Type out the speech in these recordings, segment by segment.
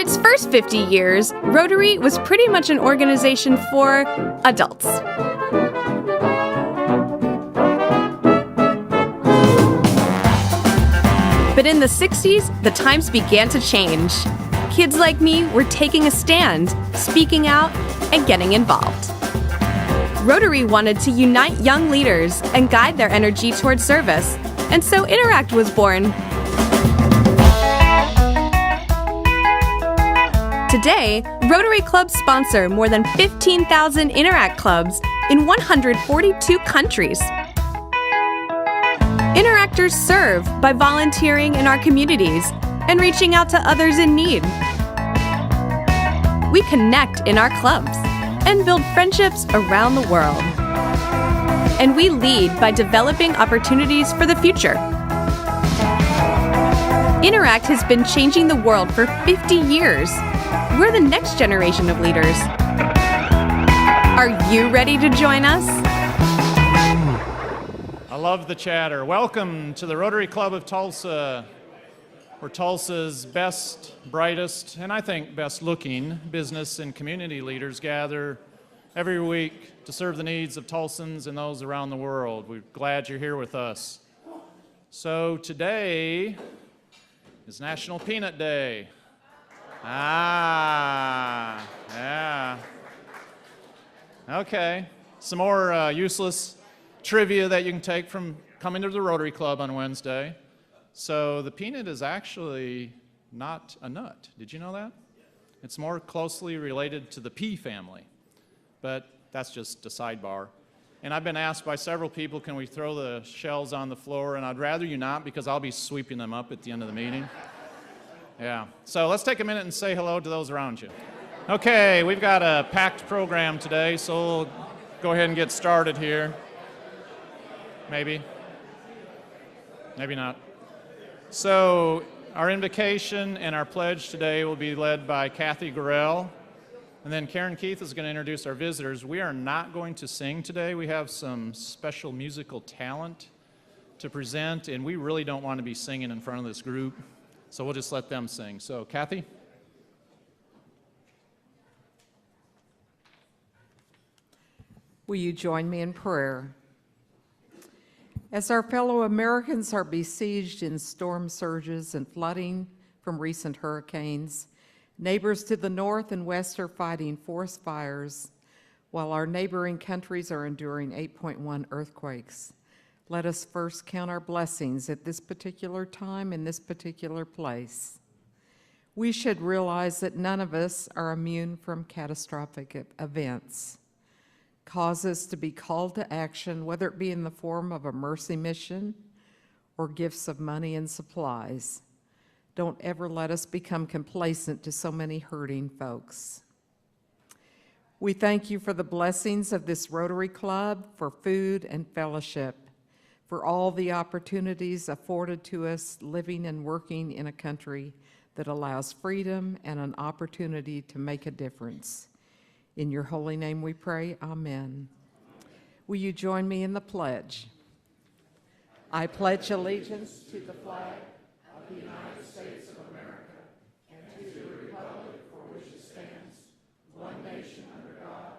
its first 50 years, Rotary was pretty much an organization for adults. But in the 60s, the times began to change. Kids like me were taking a stand, speaking out, and getting involved. Rotary wanted to unite young leaders and guide their energy towards service, and so Interact was born. Today, Rotary clubs sponsor more than 15,000 Interact clubs in 142 countries. Interactors serve by volunteering in our communities and reaching out to others in need. We connect in our clubs and build friendships around the world. And we lead by developing opportunities for the future. Interact has been changing the world for 50 years. We're the next generation of leaders. Are you ready to join us? I love the chatter. Welcome to the Rotary Club of Tulsa, where Tulsa's best, brightest, and I think best-looking business and community leaders gather every week to serve the needs of Tulsans and those around the world. We're glad you're here with us. So today is National Peanut Day. Yeah. Okay, some more useless trivia that you can take from coming to the Rotary Club on Wednesday. So the peanut is actually not a nut. Did you know that? It's more closely related to the pea family, but that's just a sidebar. And I've been asked by several people, can we throw the shells on the floor? And I'd rather you not, because I'll be sweeping them up at the end of the meeting. Yeah, so let's take a minute and say hello to those around you. Okay, we've got a packed program today, so we'll go ahead and get started here. Maybe not. So our invocation and our pledge today will be led by Kathy Gorell, and then Karen Keith is going to introduce our visitors. We are not going to sing today. We have some special musical talent to present, and we really don't want to be singing in front of this group, so we'll just let them sing. So Kathy? Will you join me in prayer? As our fellow Americans are besieged in storm surges and flooding from recent hurricanes, neighbors to the north and west are fighting forest fires, while our neighboring countries are enduring 8.1 earthquakes. Let us first count our blessings at this particular time in this particular place. We should realize that none of us are immune from catastrophic events. Cause us to be called to action, whether it be in the form of a mercy mission or gifts of money and supplies. Don't ever let us become complacent to so many hurting folks. We thank you for the blessings of this Rotary Club, for food and fellowship, for all the opportunities afforded to us living and working in a country that allows freedom and an opportunity to make a difference. In your holy name we pray, amen. Will you join me in the pledge? I pledge allegiance to the flag of the United States of America and to the republic for which it stands, one nation under God,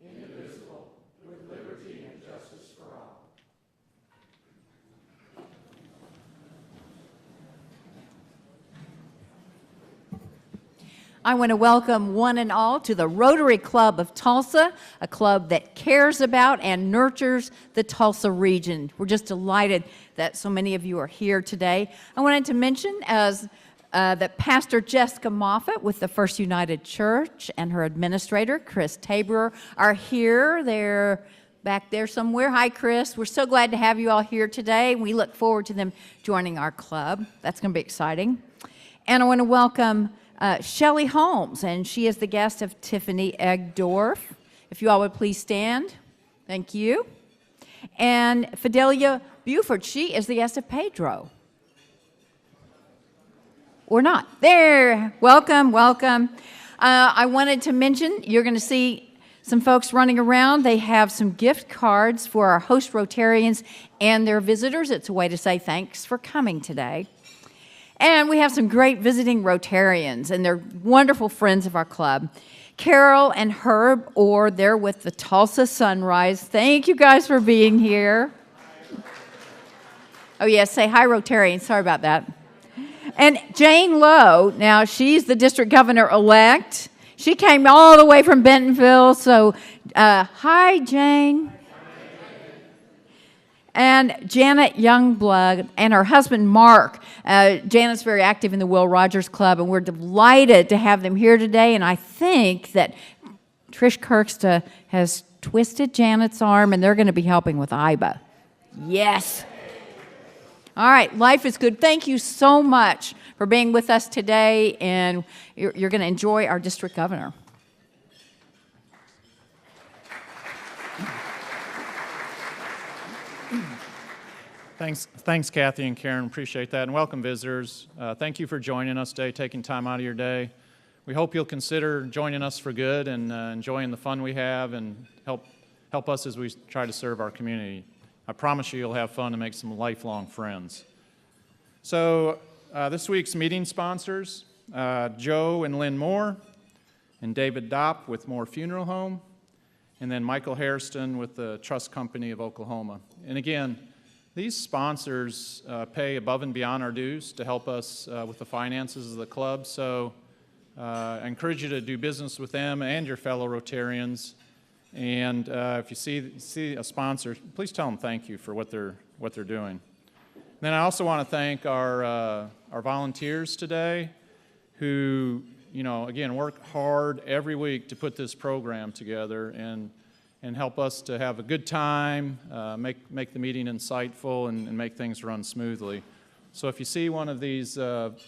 indivisible, with liberty and justice for all. I want to welcome one and all to the Rotary Club of Tulsa, a club that cares about and nurtures the Tulsa region. We're just delighted that so many of you are here today. I wanted to mention that Pastor Jessica Moffett with the First United Church and her administrator, Chris Tabor, are here. They're back there somewhere. Hi, Chris. We're so glad to have you all here today. We look forward to them joining our club. That's going to be exciting. And I want to welcome Shelley Holmes, and she is the guest of Tiffany Egdorf. If you all would please stand. Thank you. And Fidelia Buford, she is the guest of Pedro. Or not. There. Welcome, welcome. I wanted to mention, you're going to see some folks running around. They have some gift cards for our host Rotarians and their visitors. It's a way to say thanks for coming today. And we have some great visiting Rotarians, and they're wonderful friends of our club. Carol and Herb Orr, they're with the Tulsa Sunrise. Thank you guys for being here. Oh, yes, say hi, Rotarians. Sorry about that. And Jane Lowe, now she's the district governor-elect. She came all the way from Bentonville, so hi, Jane. And Janet Youngblood and her husband, Mark. Janet's very active in the Will Rogers Club, and we're delighted to have them here today. And I think that Trish Kirksta has twisted Janet's arm, and they're going to be helping with IBA. Yes. All right, life is good. Thank you so much for being with us today, and you're going to enjoy our district governor. Thanks, Kathy and Karen. Appreciate that. And welcome, visitors. Thank you for joining us today, taking time out of your day. We hope you'll consider joining us for good and enjoying the fun we have and help us as we try to serve our community. I promise you'll have fun and make some lifelong friends. So this week's meeting sponsors, Joe and Lynn Moore, and David Dopp with Moore Funeral Home, and then Michael Hairston with the Trust Company of Oklahoma. And again, these sponsors pay above and beyond our dues to help us with the finances of the club, so I encourage you to do business with them and your fellow Rotarians. And if you see a sponsor, please tell them thank you for what they're doing. Then I also want to thank our volunteers today, who again work hard every week to put this program together and help us to have a good time, make the meeting insightful, and make things run smoothly. So if you see one of these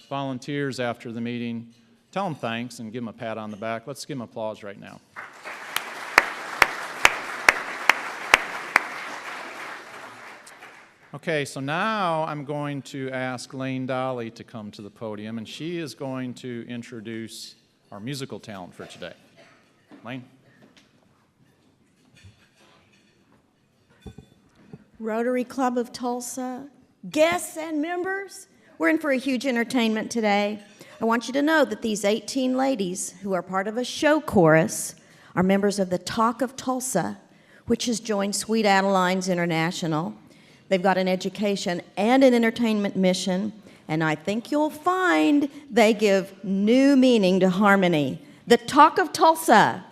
volunteers after the meeting, tell them thanks and give them a pat on the back. Let's give them applause right now. Okay, so now I'm going to ask Lane Dolly to come to the podium, and she is going to introduce our musical talent for today. Lane? Rotary Club of Tulsa, guests and members, we're in for a huge entertainment today. I want you to know that these 18 ladies who are part of a show chorus are members of the Talk of Tulsa, which has joined Sweet Adelines International. They've got an education and an entertainment mission, and I think you'll find they give new meaning to harmony. The Talk of Tulsa.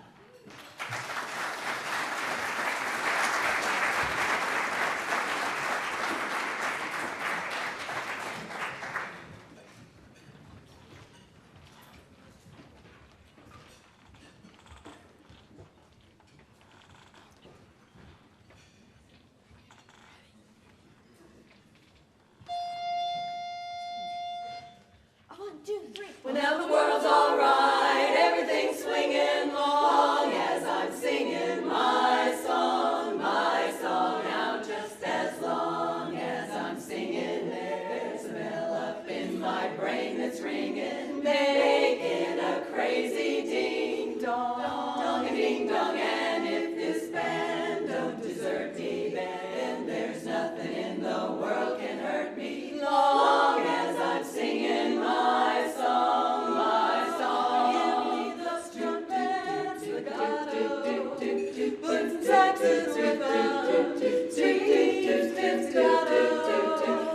Now the world's all right, everything's swinging long as I'm singing my song now. Just as long as I'm singing, there's a bell up in my brain that's ringing, making a crazy ding dong, dong a ding dong. And if this band don't desert me, then there's nothing in the world can hurt me, long as I'm singing my song.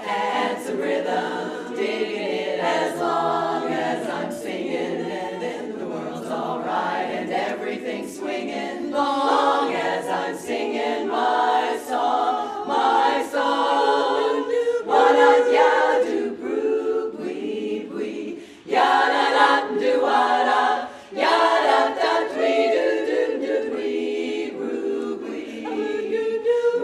Add some rhythm, digging it as long as I'm singing, and then the world's all right and everything's swinging, long as I'm singing my song, my song. Wa-da-ya do broo bwee bwee, ya-da-da do wa-da, ya-da-da dwee do do do dwee broo bwee,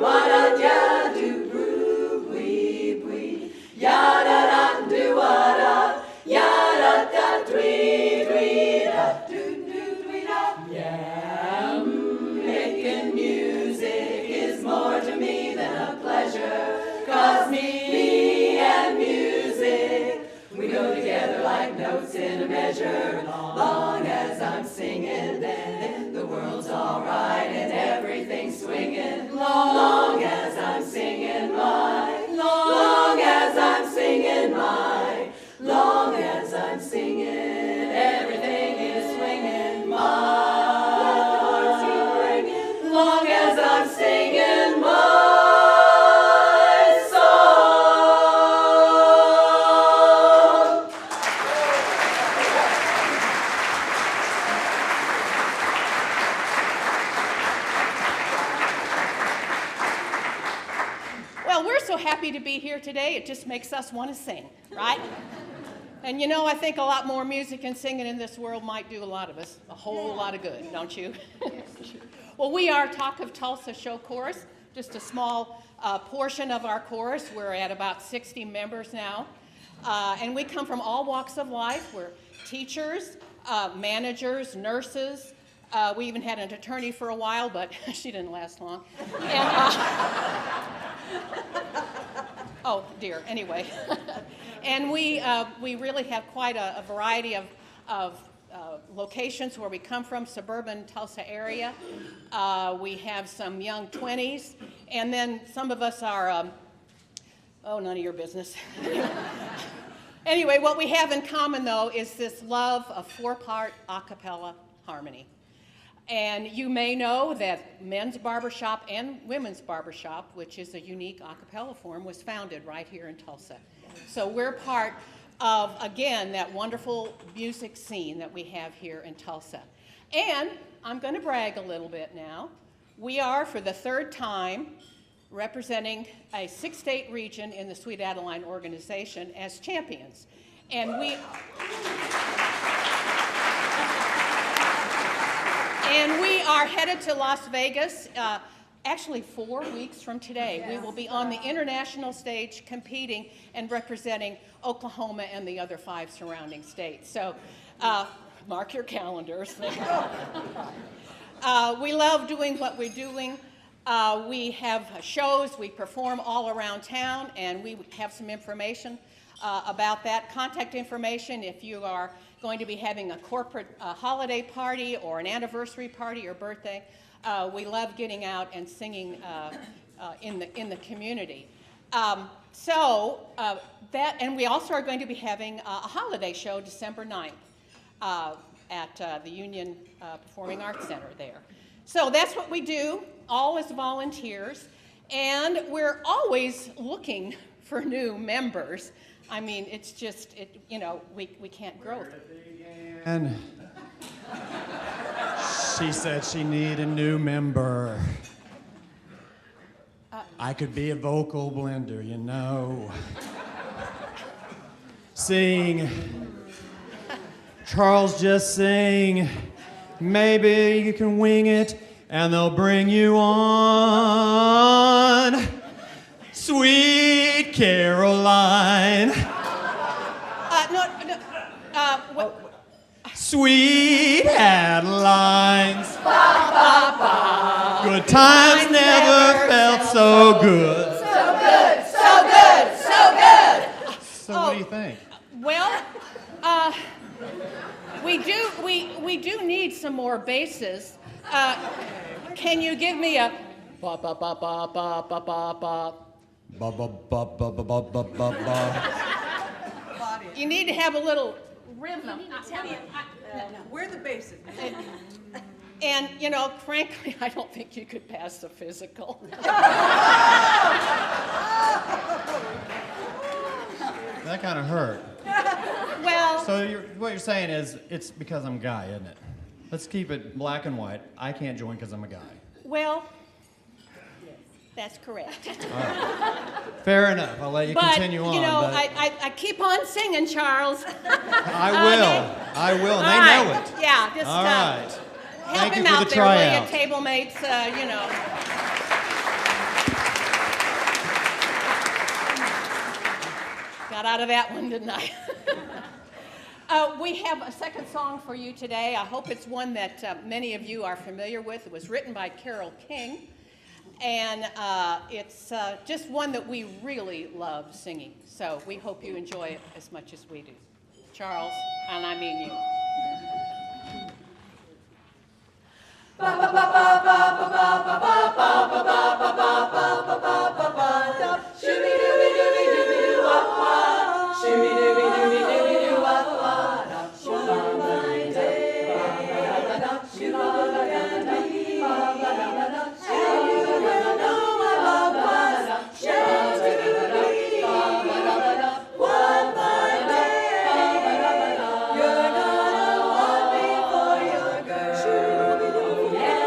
wa-da-ya do broo bwee bwee, ya-da-da do wa-da, ya-da-da dwee dwee da do do dwee da. Yeah, making music is more to me than a pleasure, 'cause me and music, we go together like notes in a measure. Long as I'm singing, then the world's all right and everything's swinging. Long as I'm singing my, long as I'm singing my, long so happy to be here today. It just makes us want to sing, right? And you know, I think a lot more music and singing in this world might do a lot of us a whole lot of good, don't you? Well, we are Talk of Tulsa Show Chorus, just a small portion of our chorus. We're at about 60 members now. And we come from all walks of life. We're teachers, managers, nurses. We even had an attorney for a while, but she didn't last long. And, oh, dear, anyway. And we really have quite a variety of locations where we come from, suburban Tulsa area. We have some young 20s, and then some of us are, oh, none of your business. Anyway, what we have in common, though, is this love of four-part a cappella harmony. And you may know that Men's Barbershop and Women's Barbershop, which is a unique a cappella form, was founded right here in Tulsa. So we're part of, again, that wonderful music scene that we have here in Tulsa. And I'm going to brag a little bit now. We are, for the third time, representing a 6-state region in the Sweet Adeline organization as champions. And we are headed to Las Vegas, actually 4 weeks from today. We will be on the international stage competing and representing Oklahoma and the other 5 surrounding states. So mark your calendars. We love doing what we're doing. We have shows, we perform all around town, and we have some information about that. Contact information if you are going to be having a corporate holiday party or an anniversary party or birthday. We love getting out and singing in the community. And we also are going to be having a holiday show December 9th at the Union Performing Arts Center there. So that's what we do, all as volunteers, and we're always looking for new members. I mean, it's just, you know, we can't grow. And she said she needed a new member. I could be a vocal blender, you know. Sing. Charles, just sing. Maybe you can wing it, and they'll bring you on. Sweet Caroline. Sweet Adelines. Good times never felt so good. So good, so good, so good. So what do you think? Well, we do need some more basses. Can you give me a ba ba ba ba ba ba ba ba? Ba ba ba ba ba ba ba ba ba. You need to have a little rhythm. We're the basics. And, you know, frankly, I don't think you could pass the physical. That kind of hurt. Well, So what you're saying is it's because I'm a guy, isn't it? Let's keep it black and white. I can't join because I'm a guy. well, that's correct. Fair enough. I'll let you continue on. You know, but I keep on singing, Charles. I will. I will. And they know it. Yeah, just All right. help Thank him you for out the there, will tryout. you, table mates? You know. Got out of that one, didn't I? We have a second song for you today. I hope it's one that many of you are familiar with. It was written by Carole King, and it's just one that we really love singing. So we hope you enjoy it as much as we do. Charles, and I mean you. You're gonna want me for your girl.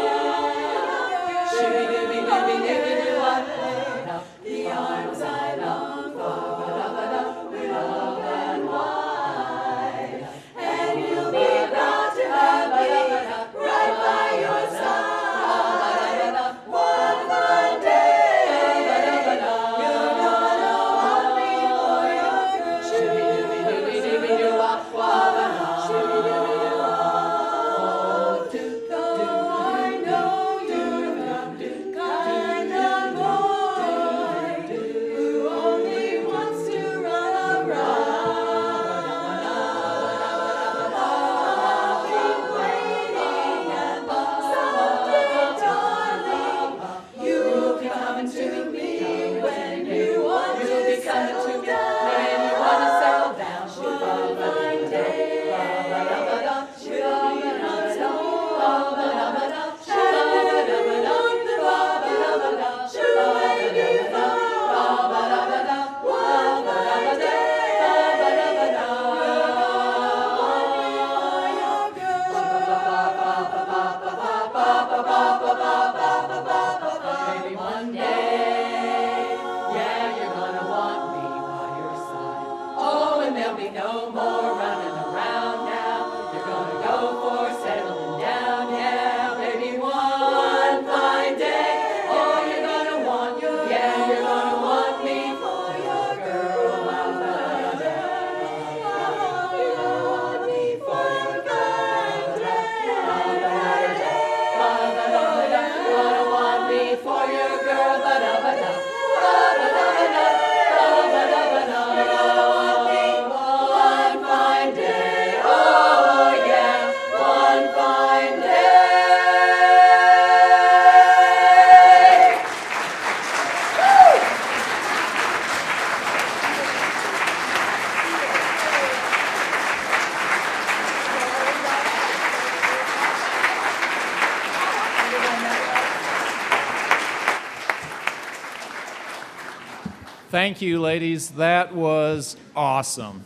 Thank you, ladies. That was awesome.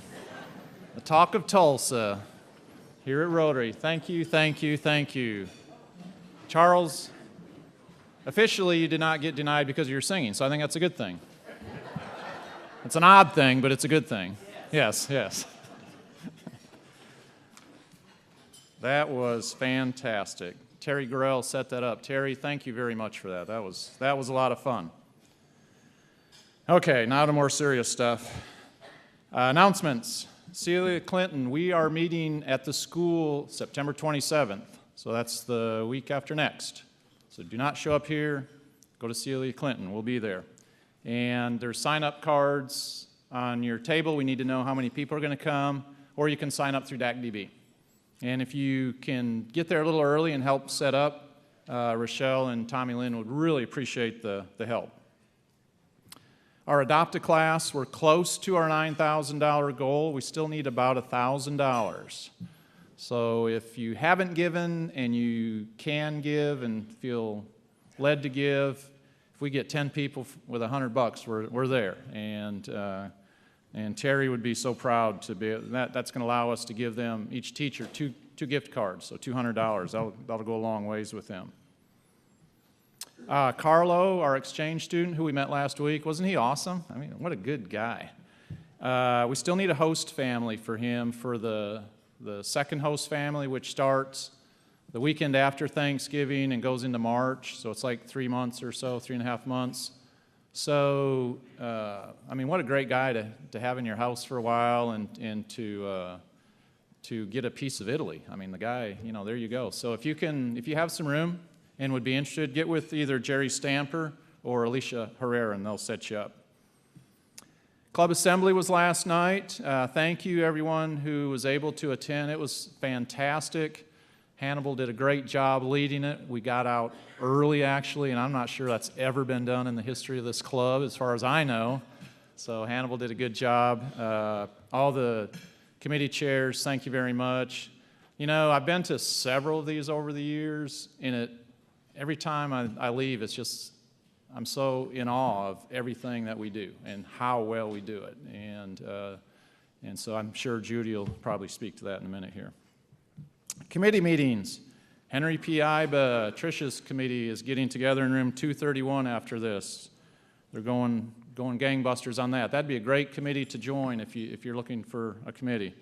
The Talk of Tulsa here at Rotary. Thank you, thank you, thank you. Charles, officially you did not get denied because of your singing, so I think that's a good thing. It's an odd thing, but it's a good thing. Yes, yes. That was fantastic. Terry Gorell set that up. Terry, thank you very much for that. That was a lot of fun. Okay, now to more serious stuff. Announcements. Celia Clinton, we are meeting at the school September 27th. So that's the week after next. So do not show up here. Go to Celia Clinton. We'll be there. And there's sign-up cards on your table. We need to know how many people are going to come, or you can sign up through DACDB. And if you can get there a little early and help set up, Rochelle and Tommy Lynn would really appreciate the help. Our Adopt a Class, we're close to our $9,000 goal. We still need about $1,000. So if you haven't given and you can give and feel led to give, if we get 10 people with $100, we're there. And Terry would be so proud to be. That's going to allow us to give them, each teacher, two gift cards, so $200. That'll go a long ways with them. Carlo, our exchange student who we met last week, wasn't he awesome? I mean, what a good guy. We still need a host family for him for the second host family, which starts the weekend after Thanksgiving and goes into March. So it's like 3 months or so, 3.5 months. So, I mean, what a great guy to have in your house for a while and to get a piece of Italy. I mean, the guy, you know, there you go. So if you have some room and would be interested, get with either Jerry Stamper or Alicia Herrera, and they'll set you up. Club Assembly was last night. Thank you, everyone who was able to attend. It was fantastic. Hannibal did a great job leading it. We got out early, actually, and I'm not sure that's ever been done in the history of this club, as far as I know. So Hannibal did a good job. All the committee chairs, thank you very much. You know, I've been to several of these over the years, and every time I leave, it's just, I'm so in awe of everything that we do and how well we do it. And so I'm sure Judy will probably speak to that in a minute here. Committee meetings. Henry P. Iba, Tricia's committee, is getting together in room 231 after this. They're going gangbusters on that. That'd be a great committee to join if you're looking for a committee.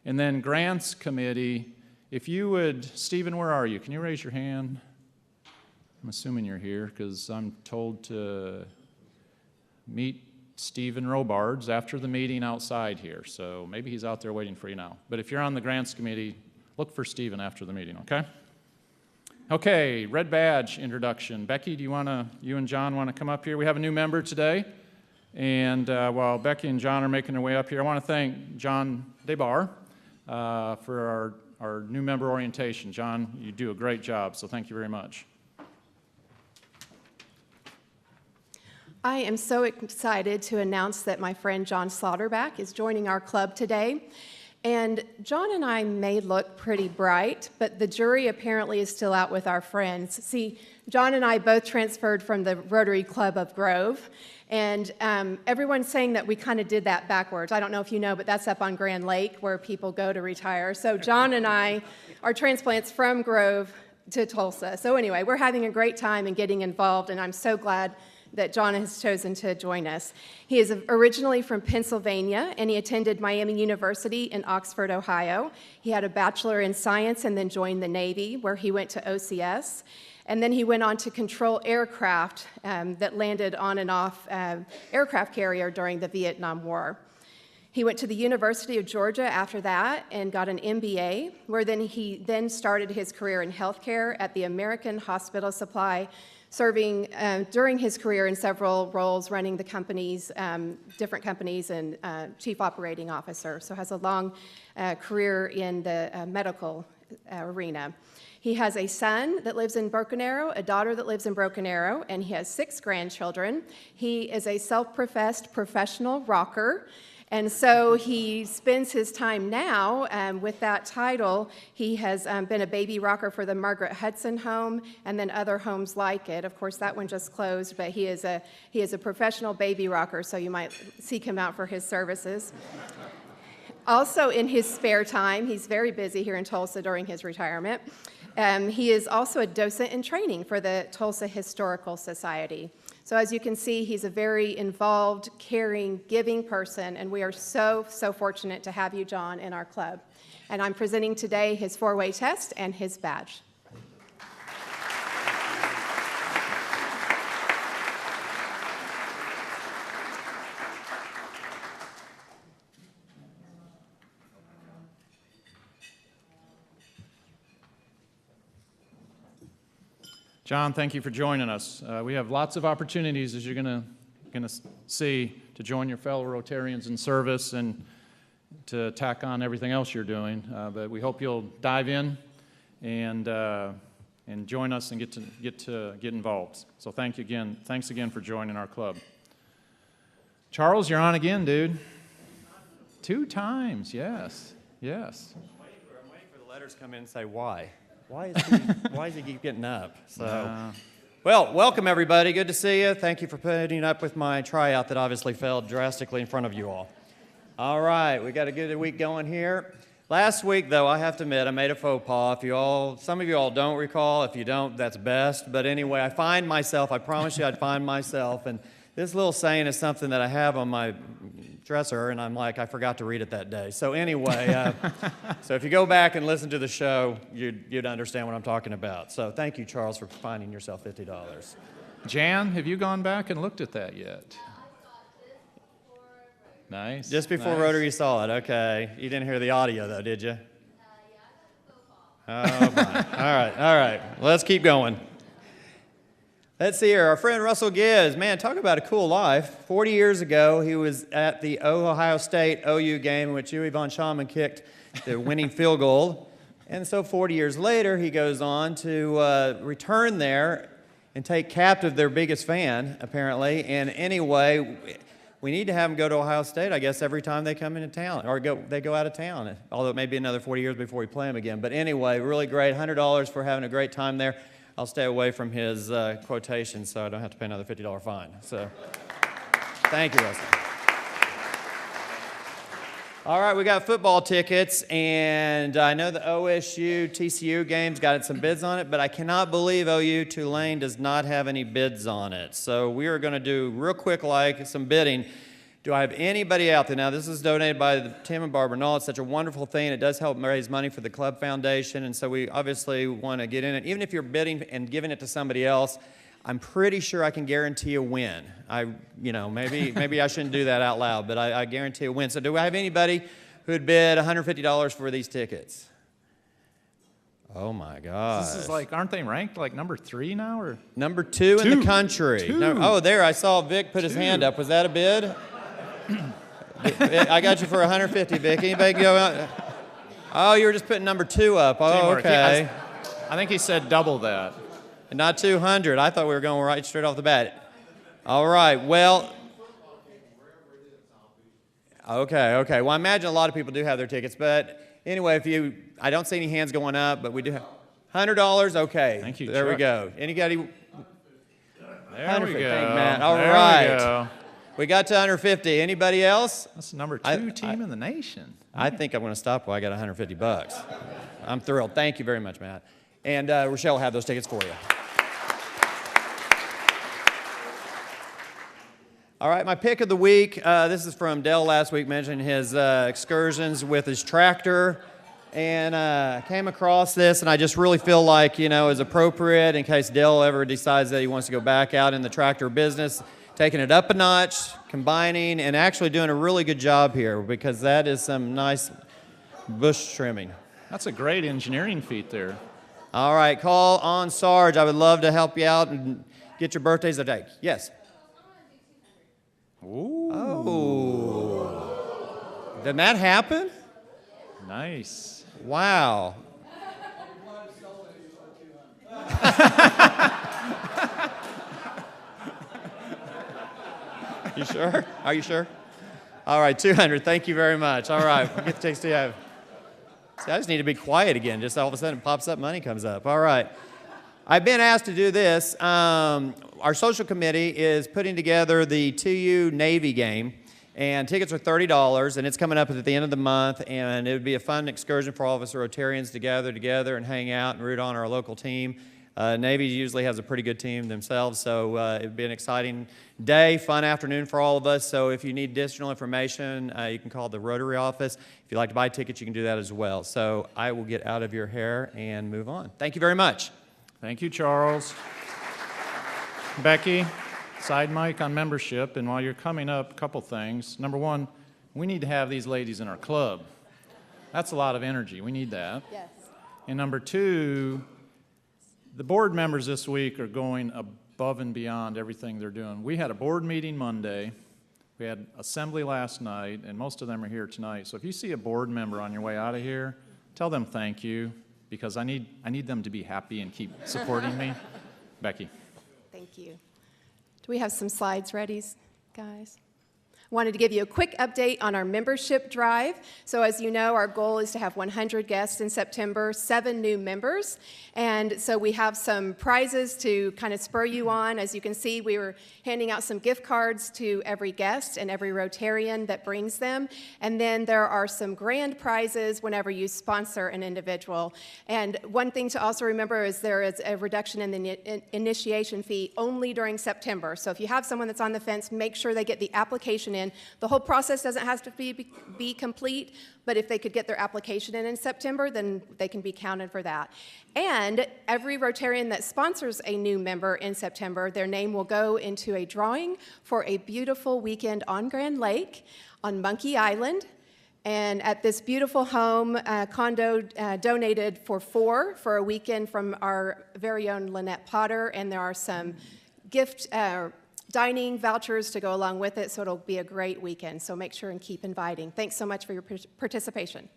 And then grants committee, if you would, Stephen, where are you? Can you raise your hand? I'm assuming you're here because I'm told to meet Stephen Robards after the meeting outside here. So maybe he's out there waiting for you now. But if you're on the grants committee, look for Stephen after the meeting, okay? Okay, red badge introduction. Becky, you and John want to come up here? We have a new member today. And while Becky and John are making their way up here, I want to thank John DeBar for our new member orientation. John, you do a great job, so thank you very much. I am so excited to announce that my friend John Slaughterback is joining our club today. And John and I may look pretty bright, but the jury apparently is still out with our friends. See, John and I both transferred from the Rotary Club of Grove, and everyone's saying that we kind of did that backwards. I don't know if you know, but that's up on Grand Lake where people go to retire. So John and I are transplants from Grove to Tulsa. So anyway, we're having a great time and getting involved, and I'm so glad that John has chosen to join us. He is originally from Pennsylvania, and he attended Miami University in Oxford, Ohio. He had a bachelor in science and then joined the Navy, where he went to OCS. And then he went on to control aircraft that landed on and off aircraft carrier during the Vietnam War. He went to the University of Georgia after that and got an MBA, where he then started his career in healthcare at the American Hospital Supply, serving during his career in several roles, running the companies, different companies, and chief operating officer. So has a long career in the medical arena. He has a son that lives in Broken Arrow, a daughter that lives in Broken Arrow, and he has 6 grandchildren. He is a self-professed professional rocker, And so he spends his time now with that title. He has been a baby rocker for the Margaret Hudson Home and then other homes like it. Of course, that one just closed, but he is a professional baby rocker, so you might seek him out for his services. Also, in his spare time, he's very busy here in Tulsa during his retirement. He is also a docent in training for the Tulsa Historical Society. So as you can see, he's a very involved, caring, giving person, and we are so, so fortunate to have you, John, in our club. And I'm presenting today his four-way test and his badge. John, thank you for joining us. We have lots of opportunities, as you're going to see, to join your fellow Rotarians in service and to tack on everything else you're doing. But we hope you'll dive in and join us and get involved. So thanks again for joining our club. Charles, you're on again, dude. 2 times, yes. I'm waiting for the letters to come in and say why. Why does he keep getting up? So, well, welcome everybody. Good to see you. Thank you for putting up with my tryout that obviously failed drastically in front of you all. All right, we got a good week going here. Last week, though, I have to admit, I made a faux pas. Some of you all don't recall. If you don't, that's best. But anyway, I promise you I'd find myself. And this little saying is something that I have on my dresser, and I'm like, I forgot to read it that day. So anyway, so if you go back and listen to the show, you'd understand what I'm talking about. So thank you, Charles, for finding yourself $50. Jan, have you gone back and looked at that yet? Nice. Just before Rotary saw it, okay. You didn't hear the audio, though, did you? Oh, my. All right. Let's keep going. Let's see here. Our friend Russell Gibbs, man, talk about a cool life. 40 years ago, he was at the Ohio State OU game in which Huey Von Schaumann kicked the winning field goal. And so 40 years later, he goes on to return there and take captive their biggest fan, apparently. And anyway, we need to have him go to Ohio State, I guess, every time they come into town, or they go out of town, although it may be another 40 years before we play him again. But anyway, really great. $100 for having a great time there. I'll stay away from his quotation so I don't have to pay another $50 fine. So thank you, Russell. All right, we got football tickets, and I know the OSU TCU game's got some bids on it, but I cannot believe OU Tulane does not have any bids on it. So we are going to do real quick some bidding. Do I have anybody out there? Now, this is donated by Tim and Barbara Knoll. It's such a wonderful thing. It does help raise money for the Club Foundation, and so we obviously want to get in it. Even if you're bidding and giving it to somebody else, I'm pretty sure I can guarantee a win. Maybe I shouldn't do that out loud, but I guarantee a win. So do I have anybody who would bid $150 for these tickets? Oh, my God. This is aren't they ranked number 3 now? Or number 2 in the country. No, there, I saw Vic put his hand up. Was that a bid? I got you for $150, Vic. Anybody go out? Oh, you were just putting number 2 up. Oh, okay. I think he said double that. Not 200. I thought we were going right straight off the bat. All right. Well, okay. Well, I imagine a lot of people do have their tickets, but anyway, I don't see any hands going up, but we do have $100. Okay. Thank you. There we go. Anybody? There we go. Thank Matt. All there right. We go. We got to 150. Anybody else? That's the number 2 team in the nation. I think I'm going to stop while I got $150. I'm thrilled. Thank you very much, Matt. And Rochelle will have those tickets for you. All right, my pick of the week. This is from Dell last week, mentioning his excursions with his tractor. And came across this, and I just really feel like, is appropriate in case Dell ever decides that he wants to go back out in the tractor business. Taking it up a notch, combining, and actually doing a really good job here, because that is some nice bush trimming. That's a great engineering feat there. All right, call on Sarge. I would love to help you out and get your birthdays a day. Yes. Ooh. Oh. Did that happen? Nice. Wow. You sure? Are you sure? All right, 200. Thank you very much. All right, we'll get the checks to you. See, I just need to be quiet again. Just all of a sudden it pops up, money comes up. All right. I've been asked to do this. Our social committee is putting together the 2U Navy game, and tickets are $30, and it's coming up at the end of the month, and it would be a fun excursion for all of us Rotarians to gather together and hang out and root on our local team. Navy usually has a pretty good team themselves, so it would be an exciting day, fun afternoon for all of us. So if you need additional information, you can call the Rotary office. If you'd like to buy tickets, you can do that as well. So I will get out of your hair and move on. Thank you very much. Thank you, Charles. Becky, side mic on membership, and while you're coming up, a couple things. Number one, we need to have these ladies in our club. That's a lot of energy. We need that. Yes. And number two, the board members this week are going above and beyond everything they're doing. We had a board meeting Monday. We had assembly last night, and most of them are here tonight. So if you see a board member on your way out of here, tell them thank you, because I need them to be happy and keep supporting me. Becky. Thank you. Do we have some slides ready, guys? Wanted to give you a quick update on our membership drive. So as you know, our goal is to have 100 guests in September, 7 new members. And so we have some prizes to kind of spur you on. As you can see, we were handing out some gift cards to every guest and every Rotarian that brings them. And then there are some grand prizes whenever you sponsor an individual. And one thing to also remember is there is a reduction in the initiation fee only during September. So if you have someone that's on the fence, make sure they get the application in. The whole process doesn't have to be complete, but if they could get their application in September, then they can be counted for that. And every Rotarian that sponsors a new member in September, their name will go into a drawing for a beautiful weekend on Grand Lake on Monkey Island. And at this beautiful home, condo donated for 4 for a weekend from our very own Lynette Potter, and there are some gift dining vouchers to go along with it, so it'll be a great weekend. So make sure and keep inviting. Thanks so much for your participation.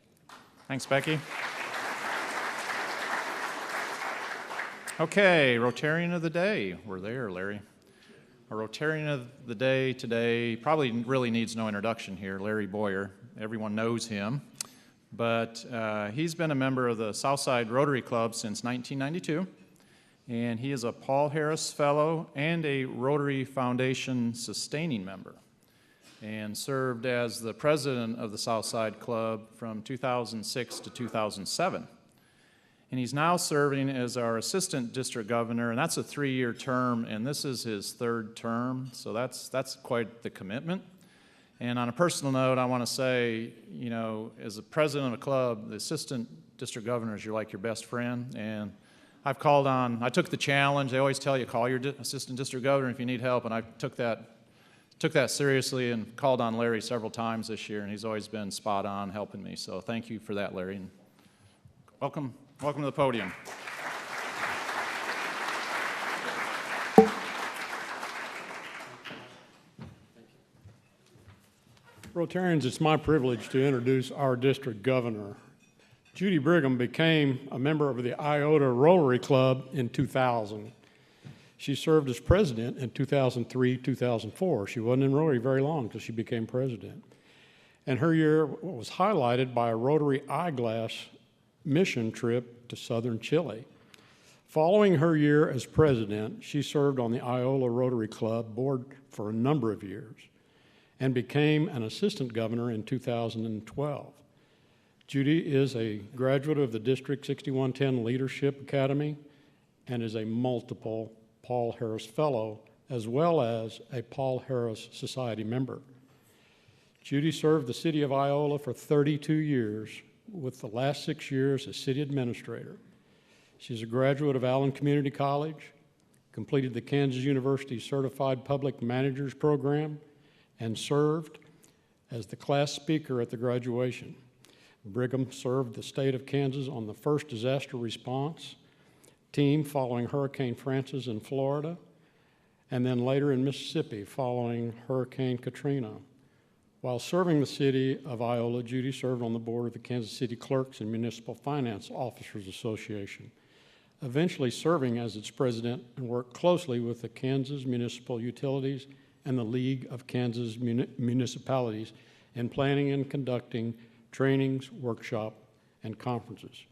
Thanks, Becky. Okay, Rotarian of the Day. We're there, Larry. Our Rotarian of the Day today probably really needs no introduction here, Larry Boyer. Everyone knows him, but he's been a member of the Southside Rotary Club since 1992. And he is a Paul Harris Fellow and a Rotary Foundation sustaining member, and served as the president of the Southside Club from 2006 to 2007. And he's now serving as our assistant district governor, and that's a 3-year term, and this is his 3rd term, so that's quite the commitment. And on a personal note, I want to say, you know, as a president of a club, the assistant district governors, you're like your best friend, and I took the challenge. They always tell you, call your assistant district governor if you need help, and I took that seriously and called on Larry several times this year, and he's always been spot on helping me. So thank you for that, Larry. And welcome to the podium. Rotarians, it's my privilege to introduce our district governor. Judy Brigham became a member of the Iota Rotary Club in 2000. She served as president in 2003-2004. She wasn't in Rotary very long until she became president. And her year was highlighted by a Rotary Eyeglass mission trip to southern Chile. Following her year as president, she served on the Iola Rotary Club board for a number of years and became an assistant governor in 2012. Judy is a graduate of the District 6110 Leadership Academy and is a multiple Paul Harris Fellow, as well as a Paul Harris Society member. Judy served the city of Iola for 32 years, with the last 6 years as city administrator. She's a graduate of Allen Community College, completed the Kansas University Certified Public Managers Program, and served as the class speaker at the graduation. Brigham served the state of Kansas on the first disaster response team following Hurricane Francis in Florida, and then later in Mississippi following Hurricane Katrina. While serving the city of Iola, Judy served on the board of the Kansas City Clerks and Municipal Finance Officers Association, eventually serving as its president, and worked closely with the Kansas Municipal Utilities and the League of Kansas Municipalities in planning and conducting trainings, workshops, and conferences.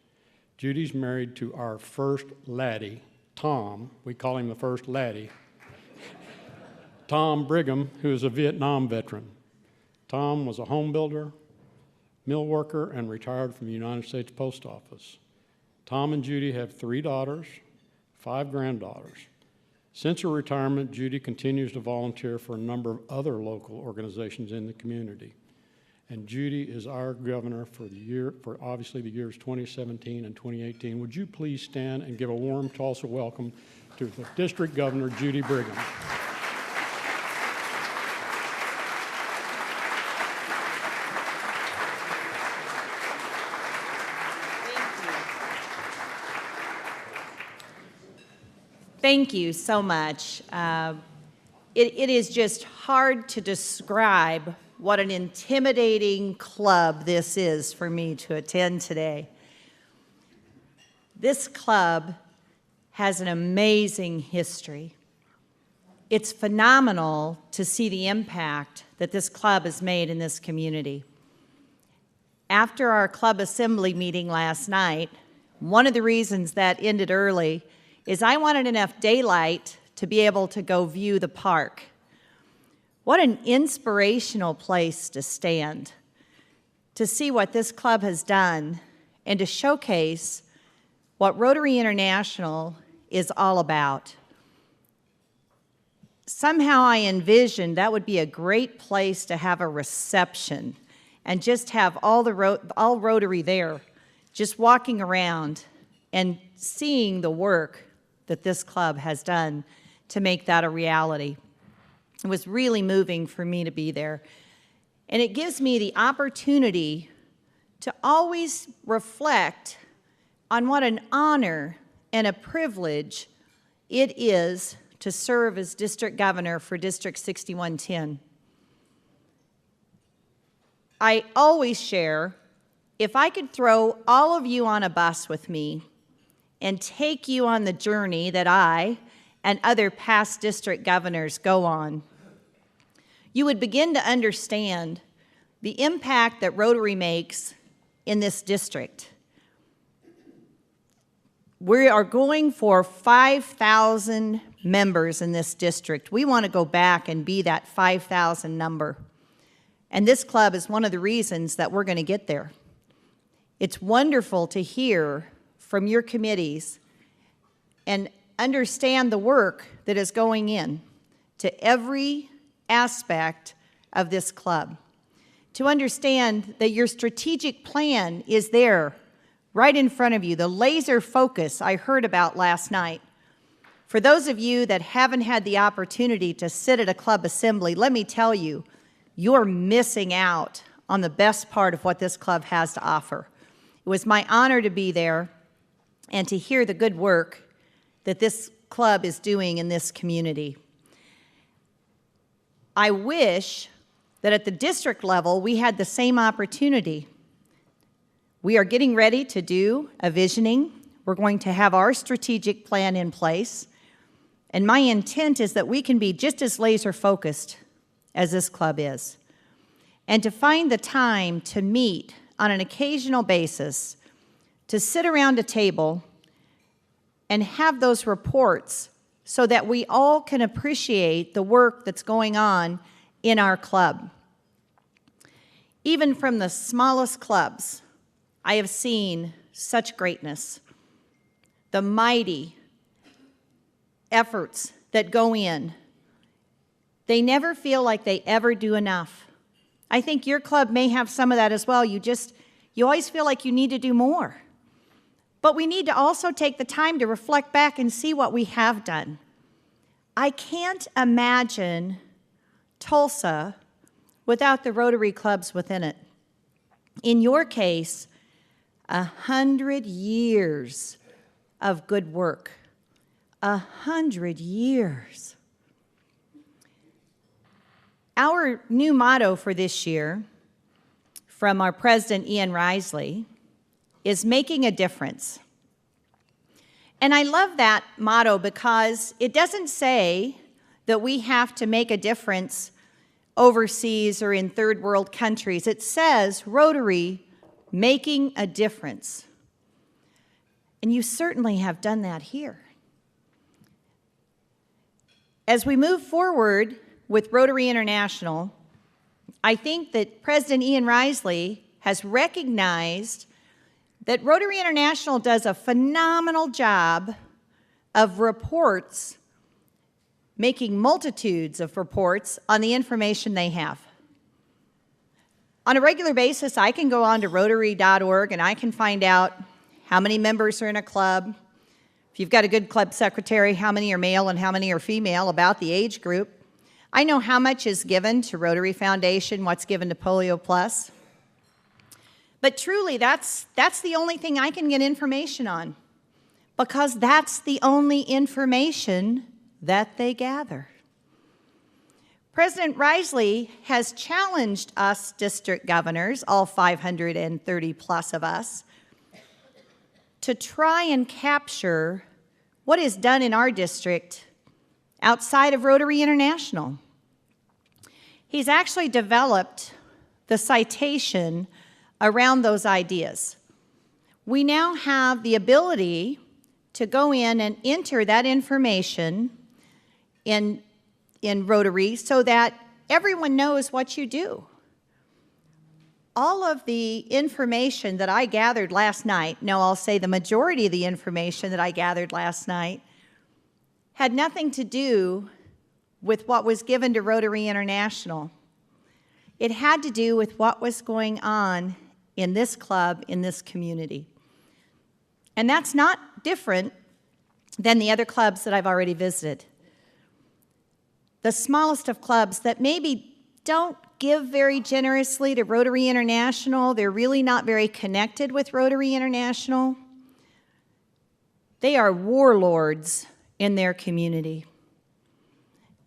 Judy's married to our first laddie, Tom. We call him the first laddie. Tom Brigham, who is a Vietnam veteran. Tom was a home builder, mill worker, and retired from the United States Post Office. Tom and Judy have 3 daughters, 5 granddaughters. Since her retirement, Judy continues to volunteer for a number of other local organizations in the community. And Judy is our governor for obviously the years 2017 and 2018. Would you please stand and give a warm Tulsa welcome to the District Governor, Judy Brigham. Thank you so much. It is just hard to describe what an intimidating club this is for me to attend today. This club has an amazing history. It's phenomenal to see the impact that this club has made in this community. After our club assembly meeting last night, one of the reasons that ended early is I wanted enough daylight to be able to go view the park. What an inspirational place to stand, to see what this club has done and to showcase what Rotary International is all about. Somehow I envisioned that would be a great place to have a reception and just have all Rotary there, just walking around and seeing the work that this club has done to make that a reality. It was really moving for me to be there. And it gives me the opportunity to always reflect on what an honor and a privilege it is to serve as district governor for District 6110. I always share, if I could throw all of you on a bus with me and take you on the journey that I and other past district governors go on, you would begin to understand the impact that Rotary makes in this district. We are going for 5,000 members in this district. We want to go back and be that 5,000 number. And this club is one of the reasons that we're going to get there. It's wonderful to hear from your committees and understand the work that is going in to every aspect of this club. To understand that your strategic plan is there right in front of you, the laser focus I heard about last night. For those of you that haven't had the opportunity to sit at a club assembly, let me tell you, you're missing out on the best part of what this club has to offer. It was my honor to be there and to hear the good work that this club is doing in this community. I wish that at the district level we had the same opportunity. We are getting ready to do a visioning. We're going to have our strategic plan in place. And my intent is that we can be just as laser focused as this club is. And to find the time to meet on an occasional basis, to sit around a table and have those reports so that we all can appreciate the work that's going on in our club. Even from the smallest clubs, I have seen such greatness. The mighty efforts that go in, they never feel like they ever do enough. I think your club may have some of that as well. You always feel like you need to do more. But we need to also take the time to reflect back and see what we have done. I can't imagine Tulsa without the Rotary clubs within it. In your case, 100 years of good work. 100 years. Our new motto for this year from our president, Ian Risley, is making a difference. And I love that motto because it doesn't say that we have to make a difference overseas or in third world countries. It says Rotary, making a difference. And you certainly have done that here. As we move forward with Rotary International, I think that President Ian Risley has recognized that Rotary International does a phenomenal job of reports, making multitudes of reports on the information they have. On a regular basis, I can go on to Rotary.org and I can find out how many members are in a club. If you've got a good club secretary, how many are male and how many are female, about the age group. I know how much is given to Rotary Foundation, what's given to Polio Plus. But truly, that's the only thing I can get information on, because that's the only information that they gather. President Risley has challenged us district governors, all 530 plus of us, to try and capture what is done in our district outside of Rotary International. He's actually developed the citation around those ideas. We now have the ability to go in and enter that information in Rotary so that everyone knows what you do. All of the information that I gathered last night, no, I'll say the majority of the information that I gathered last night, had nothing to do with what was given to Rotary International. It had to do with what was going on in this club, in this community. And that's not different than the other clubs that I've already visited. The smallest of clubs that maybe don't give very generously to Rotary International, they're really not very connected with Rotary International. They are warlords in their community.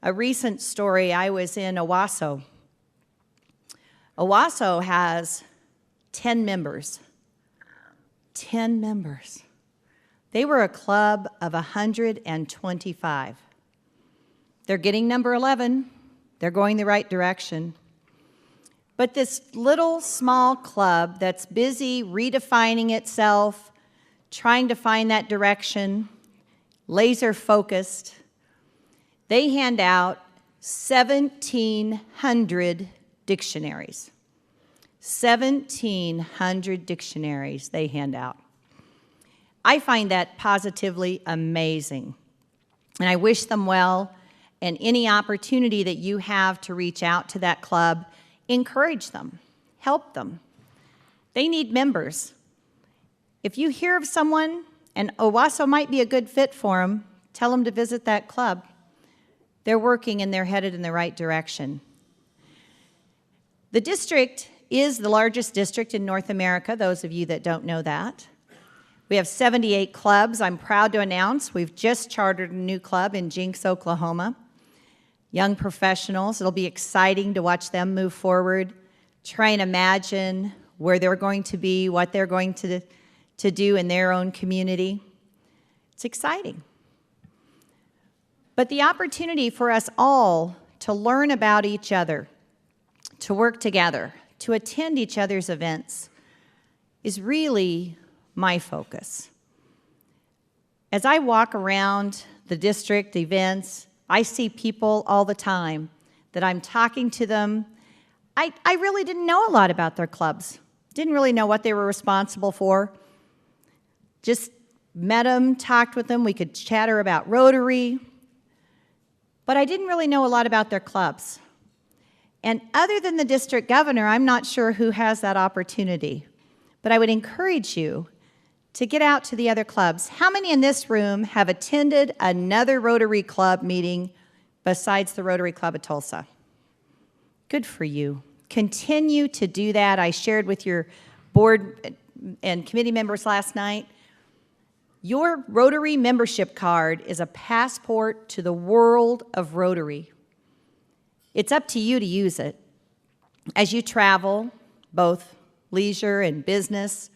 A recent story, I was in Owasso. Owasso has 10 members. 10 members. They were a club of 125. They're getting number 11. They're going the right direction. But this little small club that's busy redefining itself, trying to find that direction, laser focused, they hand out 1,700 dictionaries. 1,700 dictionaries they hand out. I find that positively amazing. And I wish them well, and any opportunity that you have to reach out to that club, encourage them, help them. They need members. If you hear of someone, and Owasso might be a good fit for them, tell them to visit that club. They're working and they're headed in the right direction. The district is the largest district in North America, those of you that don't know that. We have 78 clubs. I'm proud to announce we've just chartered a new club in Jinx, Oklahoma. Young professionals, it'll be exciting to watch them move forward, try and imagine where they're going to be, what they're going to do in their own community. It's exciting. But the opportunity for us all to learn about each other, to work together, to attend each other's events is really my focus. As I walk around the district events, I see people all the time that I'm talking to them. I really didn't know a lot about their clubs. Didn't really know what they were responsible for. Just met them, talked with them. We could chatter about Rotary. But I didn't really know a lot about their clubs. And other than the district governor, I'm not sure who has that opportunity. But I would encourage you to get out to the other clubs. How many in this room have attended another Rotary Club meeting besides the Rotary Club of Tulsa? Good for you. Continue to do that. I shared with your board and committee members last night. Your Rotary membership card is a passport to the world of Rotary. It's up to you to use it. As you travel, both leisure and business,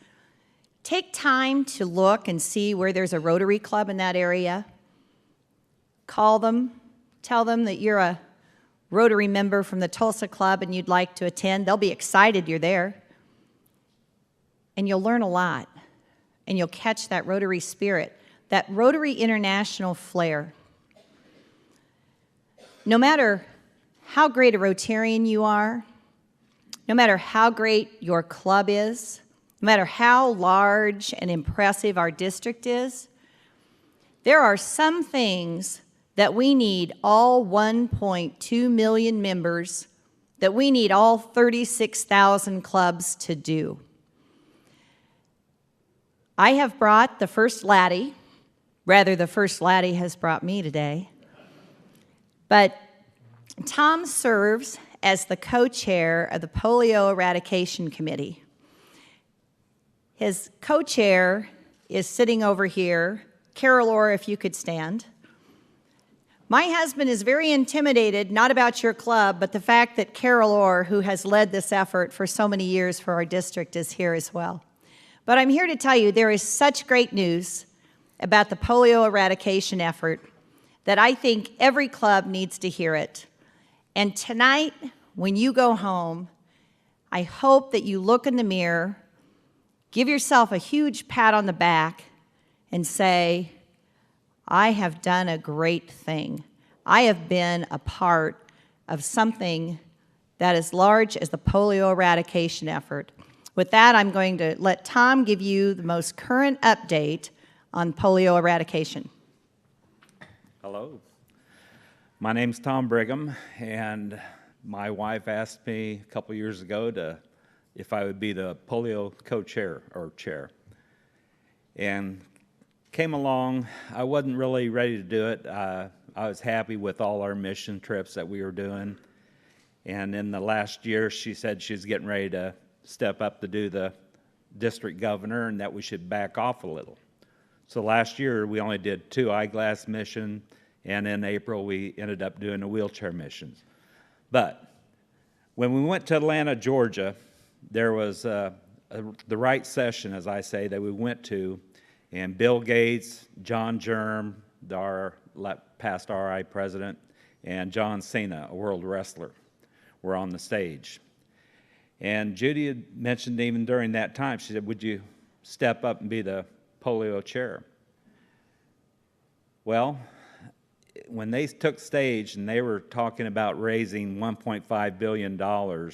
take time to look and see where there's a Rotary Club in that area. Call them, tell them that you're a Rotary member from the Tulsa Club and you'd like to attend, they'll be excited you're there. And you'll learn a lot. And you'll catch that Rotary spirit, that Rotary International flair. No matter how great a Rotarian you are, no matter how great your club is, no matter how large and impressive our district is, there are some things that we need all 1.2 million members, that we need all 36,000 clubs to do. I have brought the First Laddie, rather the First Laddie has brought me today, but Tom serves as the co-chair of the Polio Eradication Committee. His co-chair is sitting over here. Carol Orr, if you could stand. My husband is very intimidated, not about your club, but the fact that Carol Orr, who has led this effort for so many years for our district, is here as well. But I'm here to tell you there is such great news about the polio eradication effort that I think every club needs to hear it. And tonight, when you go home, I hope that you look in the mirror, give yourself a huge pat on the back, and say, I have done a great thing. I have been a part of something that is large as the polio eradication effort. With that, I'm going to let Tom give you the most current update on polio eradication. Hello. My name's Tom Brigham, and my wife asked me a couple years ago if I would be the polio co-chair or chair. And came along. I wasn't really ready to do it. I was happy with all our mission trips that we were doing. And in the last year, she said she was getting ready to step up to do the district governor and that we should back off a little. So last year, we only did 2 eyeglass missions, and in April, we ended up doing a wheelchair missions. But when we went to Atlanta, Georgia, there was the right session, as I say, that we went to, and Bill Gates, John Germ, our past RI president, and John Cena, a world wrestler, were on the stage. And Judy had mentioned even during that time, she said, would you step up and be the polio chair? Well, when they took stage and they were talking about raising $1.5 billion,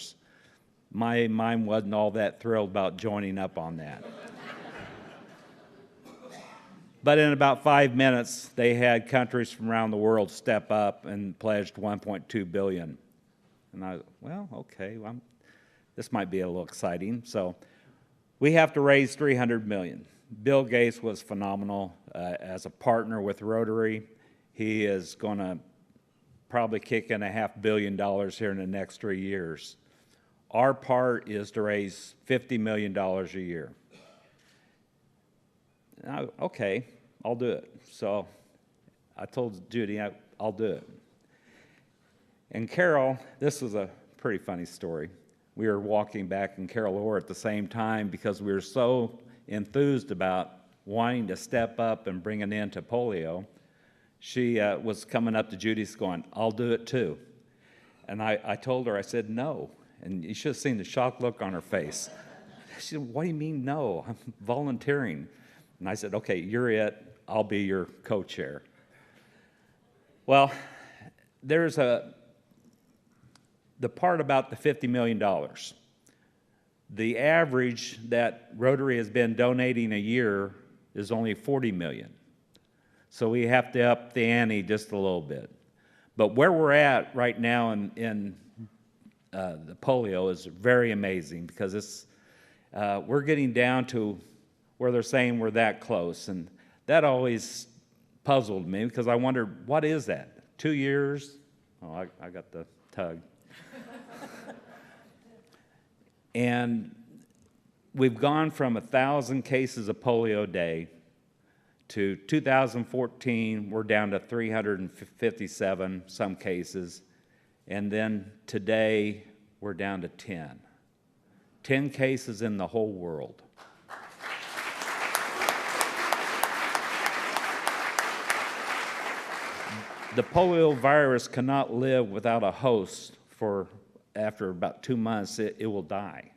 my mind wasn't all that thrilled about joining up on that. But in about 5 minutes, they had countries from around the world step up and pledged $1.2 billion. And I, well, okay, this might be a little exciting. So we have to raise $300 million. Bill Gates was phenomenal as a partner with Rotary. He is going to probably kick in $500 million here in the next 3 years. Our part is to raise $50 million a year. Okay, I'll do it. So I told Judy, I'll do it. And Carol, this was a pretty funny story. We were walking back in Carol Orr at the same time because we were so enthused about wanting to step up and bring an end to polio. She was coming up to Judy's going, I'll do it too. And I told her, I said, no. And you should have seen the shocked look on her face. She said, what do you mean no? I'm volunteering. And I said, okay, you're it. I'll be your co-chair. Well, there's the part about the $50 million. The average that Rotary has been donating a year is only $40 million. So we have to up the ante just a little bit. But where we're at right now in the polio is very amazing because it's, we're getting down to where they're saying we're that close. And that always puzzled me because I wondered, what is that? 2 years? Oh, I got the tug. And we've gone from 1,000 cases of polio a day to 2014, we're down to 357, some cases. And then today, we're down to 10. 10 cases in the whole world. the polio virus cannot live without a host for after about 2 months, it will die.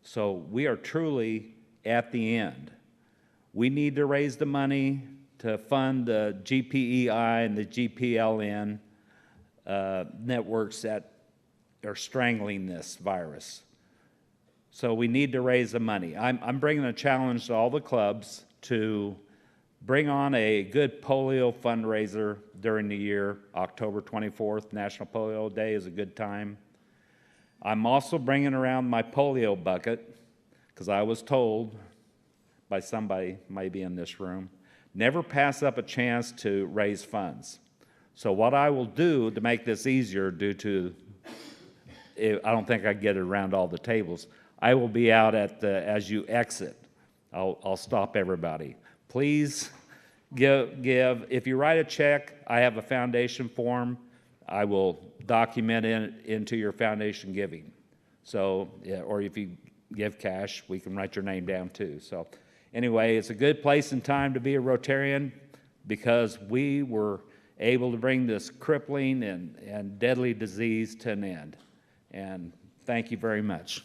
So we are truly at the end. We need to raise the money to fund the GPEI and the GPLN networks that are strangling this virus. So we need to raise the money. I'm bringing a challenge to all the clubs to bring on a good polio fundraiser during the year. October 24th, National Polio Day, is a good time. I'm also bringing around my polio bucket, because I was told by somebody maybe in this room, never pass up a chance to raise funds. So what I will do to make this easier, due to, I don't think I get it around all the tables, I will be out at the, as you exit, I'll stop everybody. Please give, if you write a check, I have a foundation form, I will document it into your foundation giving. So, yeah, or if you give cash, we can write your name down too. So anyway, it's a good place and time to be a Rotarian, because we were able to bring this crippling and deadly disease to an end. And thank you very much.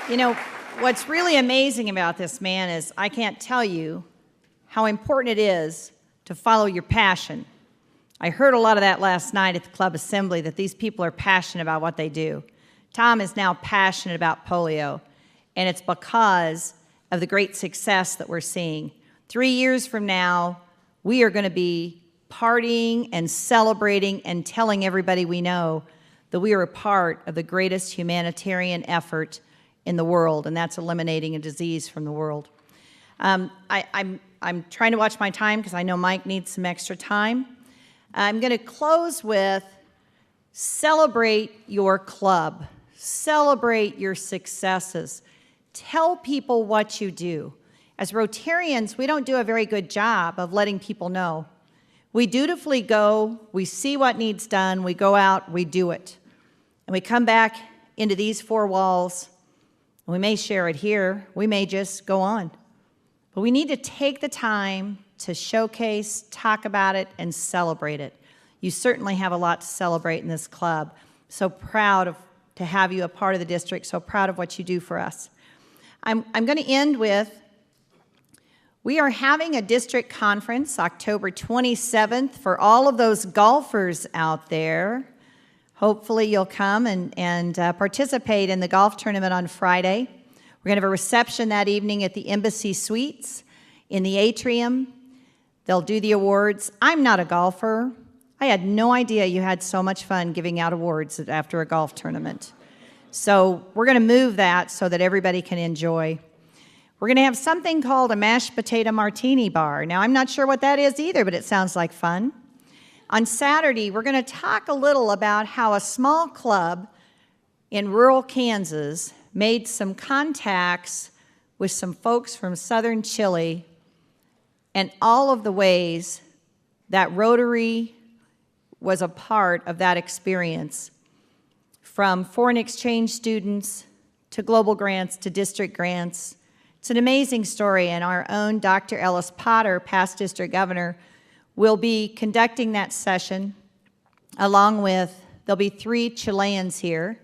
You know, what's really amazing about this man is I can't tell you how important it is to follow your passion. I heard a lot of that last night at the club assembly, that these people are passionate about what they do. Tom is now passionate about polio, and it's because of the great success that we're seeing. 3 years from now, we are going to be partying and celebrating and telling everybody we know that we are a part of the greatest humanitarian effort in the world, and that's eliminating a disease from the world. I'm trying to watch my time because I know Mike needs some extra time. I'm going to close with celebrate your club. Celebrate your successes. Tell people what you do. As Rotarians, we don't do a very good job of letting people know. We dutifully go, we see what needs done, we go out, we do it. And we come back into these four walls, and we may share it here, we may just go on. But we need to take the time to showcase, talk about it, and celebrate it. You certainly have a lot to celebrate in this club. So proud to have you a part of the district, so proud of what you do for us. I'm going to end with, we are having a district conference October 27th for all of those golfers out there. Hopefully you'll come and participate in the golf tournament on Friday. We're going to have a reception that evening at the Embassy Suites in the atrium. They'll do the awards. I'm not a golfer. I had no idea you had so much fun giving out awards after a golf tournament. So we're going to move that so that everybody can enjoy. We're going to have something called a mashed potato martini bar. Now, I'm not sure what that is either, but it sounds like fun. On Saturday, we're going to talk a little about how a small club in rural Kansas made some contacts with some folks from southern Chile, and all of the ways that Rotary was a part of that experience, from foreign exchange students to global grants to district grants. It's an amazing story, and our own Dr. Ellis Potter, past district governor, will be conducting that session, along with, there'll be 3 Chileans here.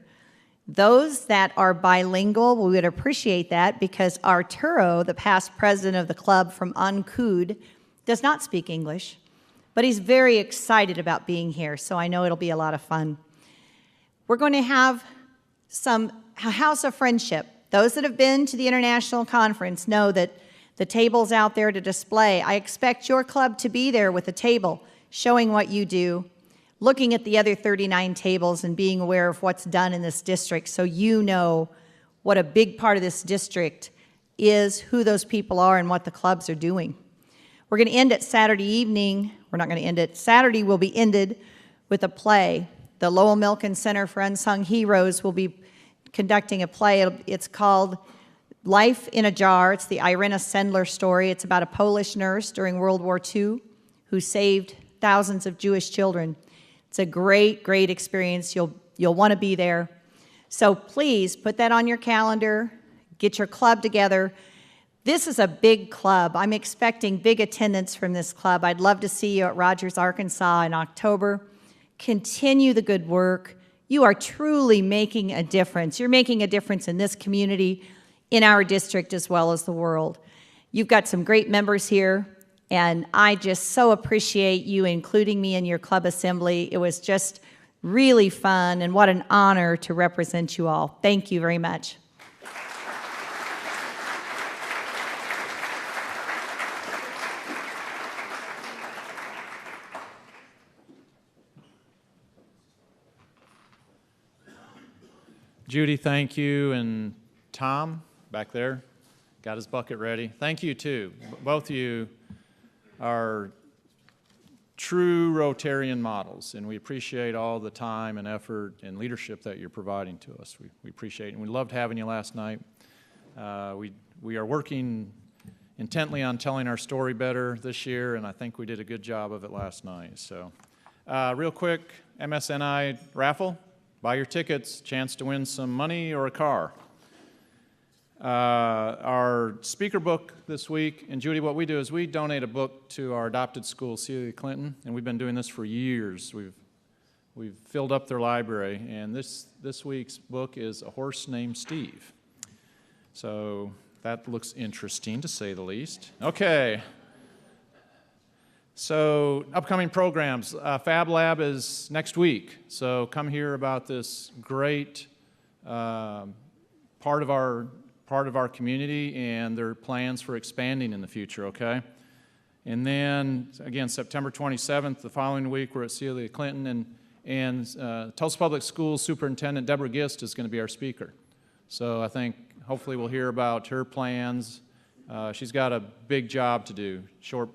Those that are bilingual, we would appreciate that, because Arturo, the past president of the club from Ancud, does not speak English, but he's very excited about being here, so I know it'll be a lot of fun. We're going to have a house of friendship. Those that have been to the international conference know that the table's out there to display. I expect your club to be there with a table showing what you do, looking at the other 39 tables and being aware of what's done in this district, so you know what a big part of this district is, who those people are, and what the clubs are doing. We're going to end it Saturday evening. We're not going to end it. Saturday will be ended with a play. The Lowell Milken Center for Unsung Heroes will be conducting a play. It's called Life in a Jar. It's the Irena Sendler story. It's about a Polish nurse during World War II who saved thousands of Jewish children. It's a great, great experience. You'll want to be there. So please put that on your calendar. Get your club together. This is a big club. I'm expecting big attendance from this club. I'd love to see you at Rogers, Arkansas in October. Continue the good work. You are truly making a difference. You're making a difference in this community, in our district, as well as the world. You've got some great members here, and I just so appreciate you including me in your club assembly. It was just really fun, and what an honor to represent you all. Thank you very much. Judy, thank you, and Tom, back there, got his bucket ready. Thank you, too. Both of you are true Rotarian models, and we appreciate all the time and effort and leadership that you're providing to us. We appreciate it, and we loved having you last night. We are working intently on telling our story better this year, and I think we did a good job of it last night. So, real quick, MSNI raffle. Buy your tickets, chance to win some money or a car. Our speaker book this week, and Judy, what we do is we donate a book to our adopted school, Celia Clinton, and we've been doing this for years. We've filled up their library, and this week's book is A Horse Named Steve. So that looks interesting, to say the least. Okay. So, upcoming programs. Fab Lab is next week, so come hear about this great part of our community and their plans for expanding in the future, okay? And then, again, September 27th, the following week, we're at Celia Clinton, and Tulsa Public Schools Superintendent Deborah Gist is going to be our speaker. So I think, hopefully, we'll hear about her plans. She's got a big job to do,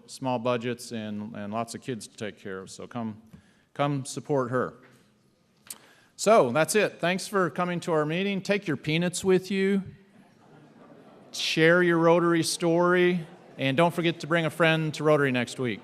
small budgets and lots of kids to take care of, so come support her. So that's it. Thanks for coming to our meeting. Take your peanuts with you. Share your Rotary story, and don't forget to bring a friend to Rotary next week.